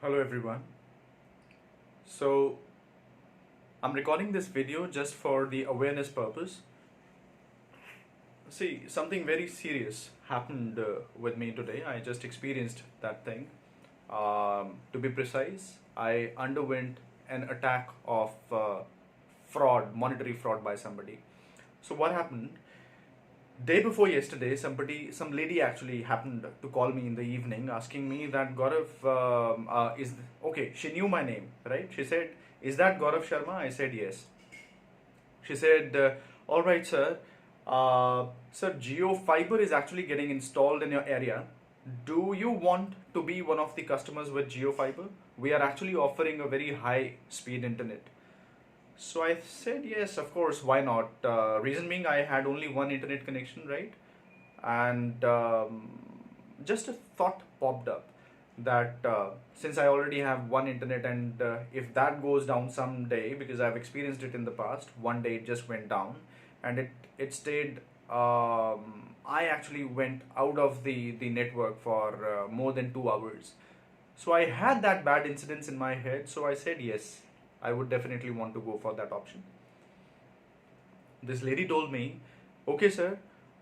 Hello everyone. So I'm recording this video just for the awareness purpose. See, something very serious happened with me today. I just experienced that thing. To be precise, I underwent an attack of fraud, monetary fraud by somebody. So what happened? Day before yesterday, some lady actually happened to call me in the evening, asking me that Gaurav is okay. She knew my name, right? She said, "Is that Gaurav Sharma?" I said, "Yes." She said, "All right, sir. Sir, Jio Fibre is actually getting installed in your area. Do you want to be one of the customers with Jio Fibre? We are actually offering a very high speed internet." So I said, yes, of course, why not? Reason being, I had only one internet connection, right? And just a thought popped up that since I already have one internet, and if that goes down someday, because I've experienced it in the past, one day it just went down, and it stayed. I actually went out of the network for more than 2 hours. So I had that bad incidents in my head. So I said yes, I would definitely want to go for that option. This lady told me, "Okay, sir,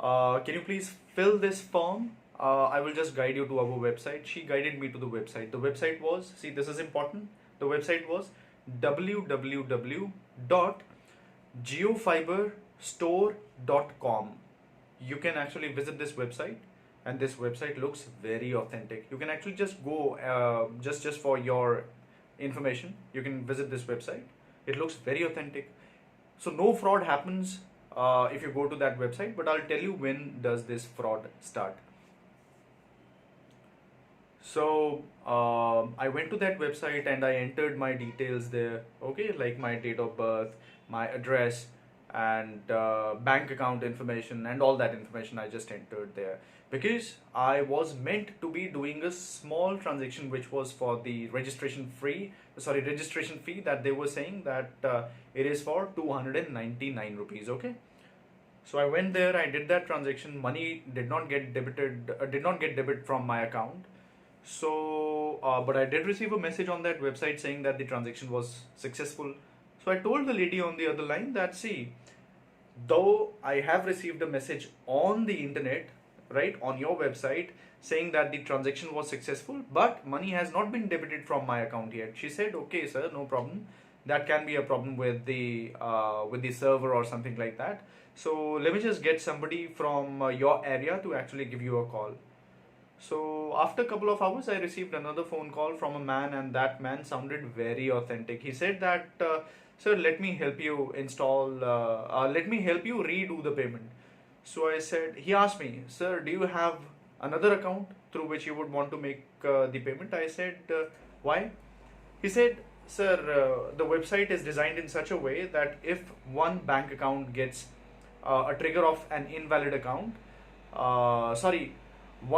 can you please fill this form? I will just guide you to our website." She guided me to the website. The website was, see, this is important. The website was www.geofiberstore.com. You can actually visit this website, and this website looks very authentic. You can actually just go, just for your information, you can visit this website. It looks very authentic. So no fraud happens if you go to that website, but I'll tell you when does this fraud start. So I went to that website and I entered my details there, okay, like my date of birth, my address, and bank account information, and all that information I just entered there, because I was meant to be doing a small transaction which was for the registration fee that they were saying that it is for 299 rupees, okay. So I went there, I did that transaction, money did not get debit from my account. So, but I did receive a message on that website saying that the transaction was successful. So I told the lady on the other line that, see, though I have received a message on the internet, right, on your website, saying that the transaction was successful, but money has not been debited from my account yet. She said, "Okay, sir, no problem. That can be a problem with the server or something like that. So let me just get somebody from your area to actually give you a call." So after a couple of hours, I received another phone call from a man, and that man sounded very authentic. He said that, "Sir, let me help you let me help you redo the payment." So I said, he asked me, "Sir, do you have another account through which you would want to make the payment?" I said, "Why?" He said, "Sir, the website is designed in such a way that if one bank account gets a trigger of an invalid account, sorry,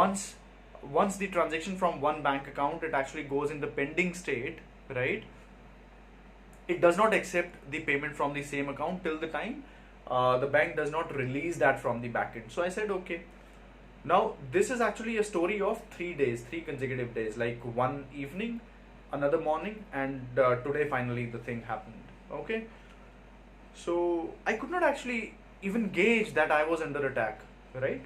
once the transaction from one bank account, it actually goes in the pending state, right? It does not accept the payment from the same account till the time the bank does not release that from the backend." So I said, okay. Now this is actually a story of 3 days, 3 consecutive days, like one evening, another morning, and today finally the thing happened. Okay. So I could not actually even gauge that I was under attack, right?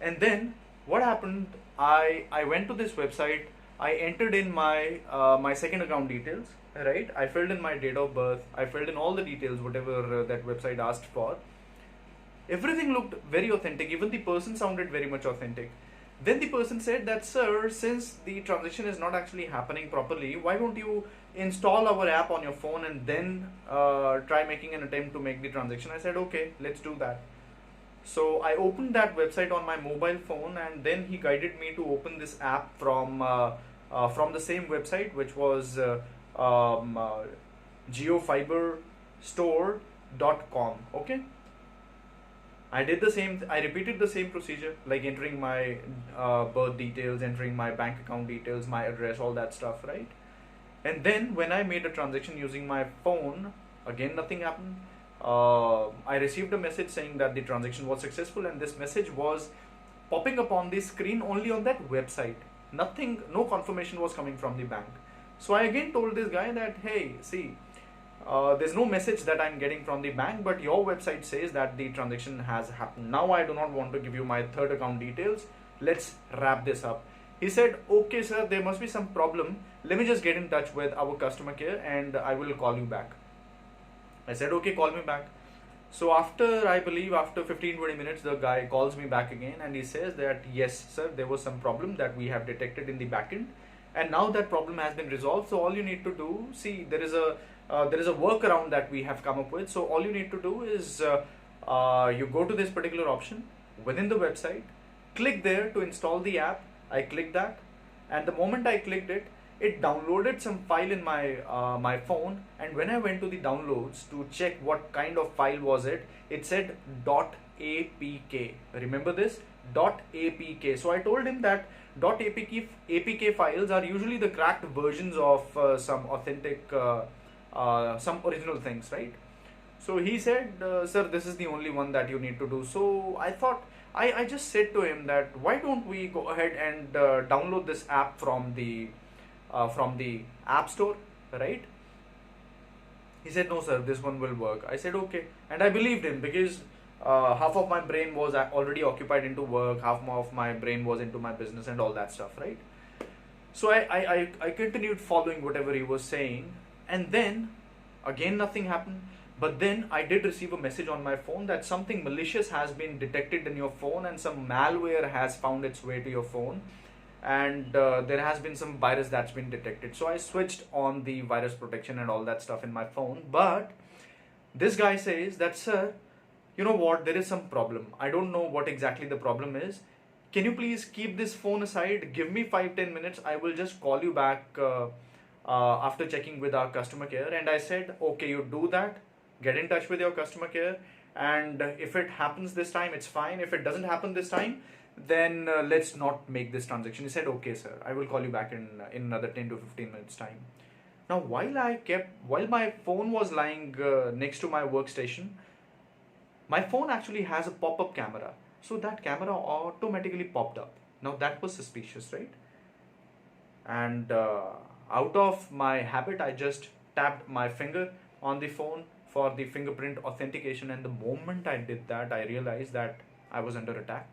And then what happened? I went to this website. I entered in my second account details, right? I filled in my date of birth. I filled in all the details, whatever that website asked for. Everything looked very authentic. Even the person sounded very much authentic. Then the person said that, "Sir, since the transaction is not actually happening properly, why don't you install our app on your phone and then try making an attempt to make the transaction?" I said, "Okay, let's do that." So I opened that website on my mobile phone, and then he guided me to open this app from the same website, which was geofiberstore.com. Okay. I did the same. I repeated the same procedure, like entering my birth details, entering my bank account details, my address, all that stuff, right? And then when I made a transaction using my phone, again nothing happened. I received a message saying that the transaction was successful, and this message was popping up on the screen only on that website. Nothing, no confirmation was coming from the bank. So I again told this guy that, hey, see, there's no message that I'm getting from the bank, but your website says that the transaction has happened. Now I do not want to give you my third account details. Let's wrap this up. He said, okay, sir, there must be some problem. Let me just get in touch with our customer care and I will call you back. I said, okay, call me back. So after, I believe after 15-20 minutes, the guy calls me back again and he says that, yes, sir, there was some problem that we have detected in the backend. And now that problem has been resolved. So all you need to do, see, there is a workaround that we have come up with. So all you need to do is you go to this particular option within the website, click there to install the app. I clicked that, and the moment I clicked it, it downloaded some file in my phone. And when I went to the downloads to check what kind of file was it, it said .apk. Remember this? .apk. So I told him that .apk files are usually the cracked versions of some authentic, some original things, right? So he said, sir, this is the only one that you need to do. So I thought, I just said to him that why don't we go ahead and download this app from the app store, right? He said, no, sir, this one will work. I said, okay. And I believed him because half of my brain was already occupied into work, half of my brain was into my business and all that stuff, right? So I continued following whatever he was saying, and then again nothing happened. But then I did receive a message on my phone that something malicious has been detected in your phone and some malware has found its way to your phone, and there has been some virus that's been detected. So I switched on the virus protection and all that stuff in my phone. But this guy says that, sir, you know what, there is some problem. I don't know what exactly the problem is. Can you please keep this phone aside? Give me 5-10 minutes. I will just call you back after checking with our customer care. And I said, okay, you do that. Get in touch with your customer care, and if it happens this time, it's fine. If it doesn't happen this time, then let's not make this transaction. He said, okay, sir, I will call you back in another 10 to 15 minutes time. Now, while my phone was lying next to my workstation, my phone actually has a pop-up camera. So that camera automatically popped up. Now that was suspicious, right? And out of my habit, I just tapped my finger on the phone for the fingerprint authentication, and the moment I did that, I realized that I was under attack,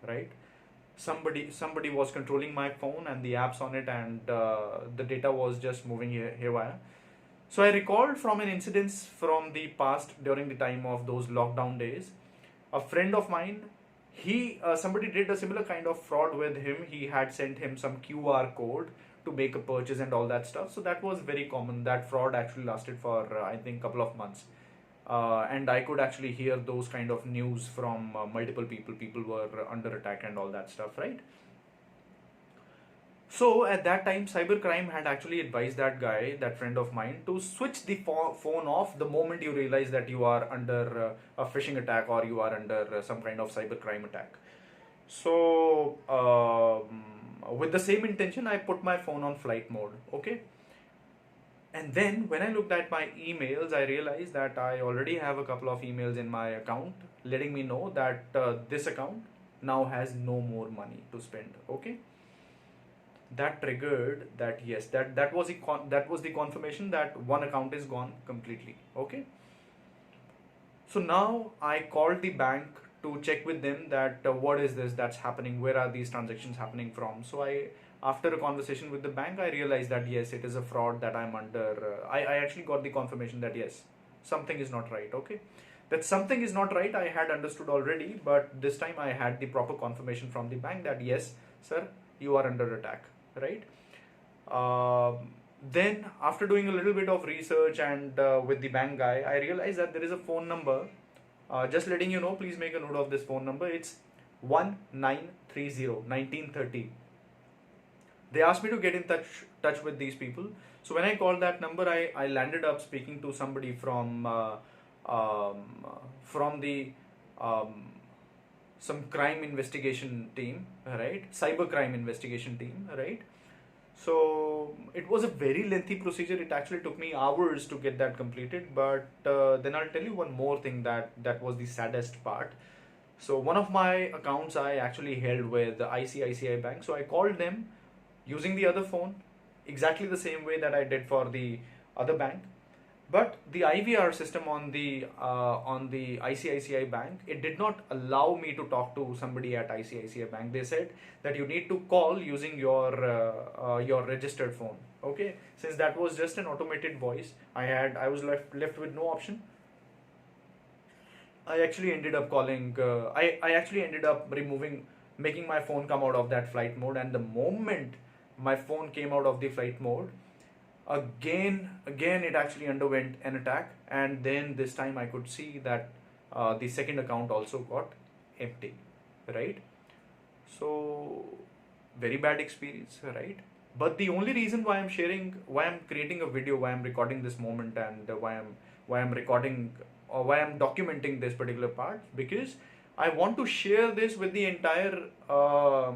right? Somebody was controlling my phone and the apps on it, and the data was just moving haywire. So I recalled from an incident from the past during the time of those lockdown days. A friend of mine, somebody did a similar kind of fraud with him. He had sent him some QR code to make a purchase and all that stuff. So that was very common. That fraud actually lasted for I think couple of months, and I could actually hear those kind of news from multiple people. People were under attack and all that stuff, right? So at that time, cybercrime had actually advised that guy, that friend of mine, to switch the phone off the moment you realize that you are under a phishing attack or you are under some kind of cybercrime attack. So with the same intention, I put my phone on flight mode, okay? And then when I looked at my emails, I realized that I already have a couple of emails in my account letting me know that this account now has no more money to spend, okay? That triggered that, yes, that was the confirmation that one account is gone completely, okay? So now I called the bank to check with them that what is this that's happening, where are these transactions happening from. So after a conversation with the bank, I realized that yes, it is a fraud that I'm under. I actually got the confirmation that yes, something is not right, okay? That something is not right, I had understood already, but this time I had the proper confirmation from the bank that yes, sir, you are under attack, right? Then after doing a little bit of research and with the bank guy, I realized that there is a phone number. Just letting you know, please make a note of this phone number. It's 1930. They asked me to get in touch with these people. So when I called that number, I landed up speaking to somebody from the some crime investigation team, right? Cyber crime investigation team, right? So it was a very lengthy procedure. It actually took me hours to get that completed. But then I'll tell you one more thing that was the saddest part. So one of my accounts I actually held with the ICICI Bank. So I called them using the other phone. exactly the same way that I did for the other bank. But the IVR system on the ICICI Bank, it did not allow me to talk to somebody at ICICI Bank. They said that you need to call using your registered phone. Okay, since that was just an automated voice, I was left with no option. I actually ended up calling. I actually ended up making my phone come out of that flight mode, and the moment my phone came out of the flight mode, again it actually underwent an attack, and then this time I could see that the second account also got empty, right? So very bad experience, right? But the only reason why I'm creating a video, why I'm recording this moment, and why I'm recording or why I'm documenting this particular part, because I want to share this with the entire uh,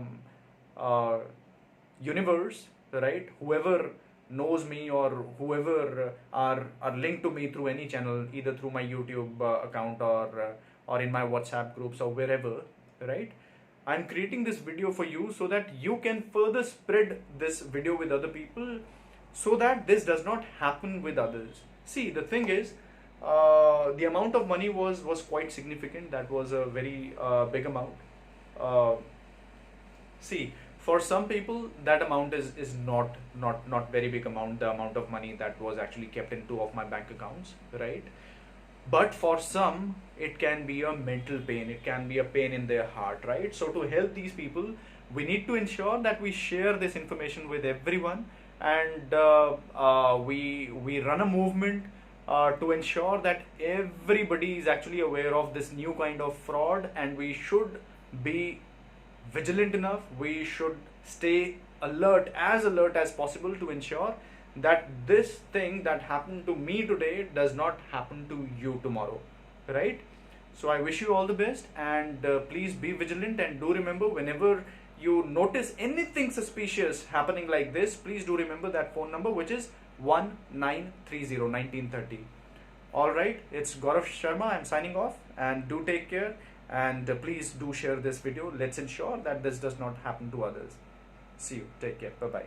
universe, right? Whoever knows me or whoever are linked to me through any channel, either through my YouTube account or in my WhatsApp groups or wherever, right? I'm creating this video for you so that you can further spread this video with other people, so that this does not happen with others. See, the thing is, the amount of money was quite significant. That was a very big amount. Uh, See, for some people that amount is not very big amount, the amount of money that was actually kept in two of my bank accounts, right? But for some it can be a mental pain, it can be a pain in their heart, right? So to help these people, we need to ensure that we share this information with everyone, and we run a movement to ensure that everybody is actually aware of this new kind of fraud, and we should be vigilant enough, we should stay alert as possible to ensure that this thing that happened to me today does not happen to you tomorrow, right? So I wish you all the best, and please be vigilant, and do remember, whenever you notice anything suspicious happening like this, please do remember that phone number, which is 1930. All right, it's Gaurav Sharma, I'm signing off, and do take care, and please do share this video. Let's ensure that this does not happen to others. See you, take care, bye bye.